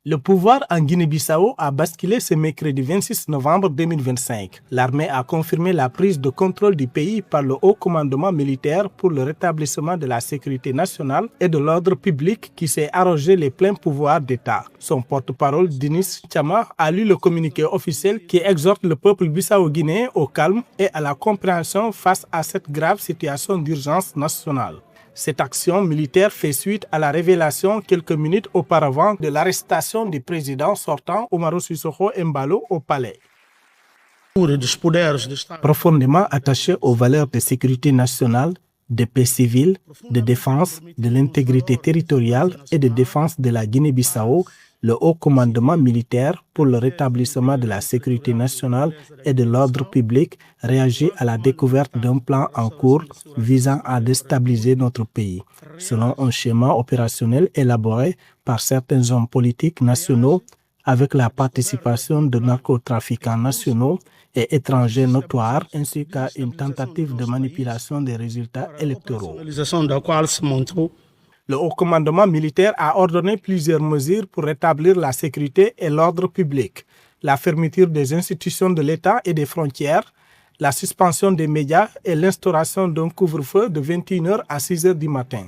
Le pouvoir en Guinée-Bissau a basculé ce mercredi 26 novembre 2025. L'armée a confirmé la prise de contrôle du pays par le haut commandement militaire pour le rétablissement de la sécurité nationale et de l'ordre public qui s'est arrogé les pleins pouvoirs d'État. Son porte-parole, Denis Chama, a lu le communiqué officiel qui exhorte le peuple bissau-guinéen au calme et à la compréhension face à cette grave situation d'urgence nationale. Cette action militaire fait suite à la révélation quelques minutes auparavant de l'arrestation du président sortant Umaru Sissoco Embalo au palais. Profondément attaché aux valeurs de sécurité nationale, de paix civile, de défense, de l'intégrité territoriale et de défense de la Guinée-Bissau, le haut commandement militaire pour le rétablissement de la sécurité nationale et de l'ordre public réagit à la découverte d'un plan en cours visant à déstabiliser notre pays, selon un schéma opérationnel élaboré par certains hommes politiques nationaux avec la participation de narcotrafiquants nationaux et étrangers notoires, ainsi qu'à une tentative de manipulation des résultats électoraux. Le haut commandement militaire a ordonné plusieurs mesures pour rétablir la sécurité et l'ordre public, la fermeture des institutions de l'État et des frontières, la suspension des médias et l'instauration d'un couvre-feu de 21h à 6h du matin.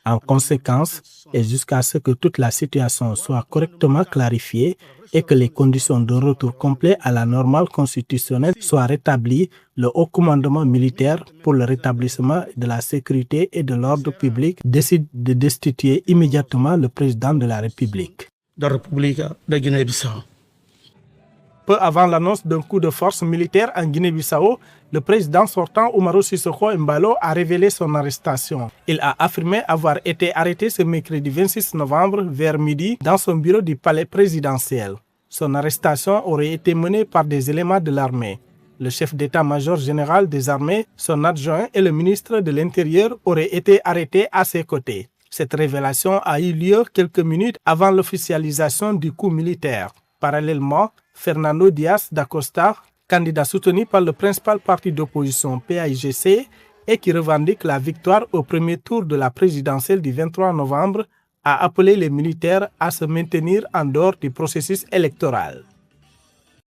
En conséquence, et jusqu'à ce que toute la situation soit correctement clarifiée et que les conditions de retour complet à la normale constitutionnelle soient rétablies, le haut commandement militaire pour le rétablissement de la sécurité et de l'ordre public décide de destituer immédiatement le président de la République. Peu avant l'annonce d'un coup de force militaire en Guinée-Bissau, le président sortant Umaru Sissoco Embalo a révélé son arrestation. Il a affirmé avoir été arrêté ce mercredi 26 novembre vers midi dans son bureau du palais présidentiel. Son arrestation aurait été menée par des éléments de l'armée. Le chef d'état-major général des armées, son adjoint et le ministre de l'Intérieur auraient été arrêtés à ses côtés. Cette révélation a eu lieu quelques minutes avant l'officialisation du coup militaire. Parallèlement, Fernando Dias da Costa, candidat soutenu par le principal parti d'opposition PAIGC et qui revendique la victoire au premier tour de la présidentielle du 23 novembre, a appelé les militaires à se maintenir en dehors du processus électoral.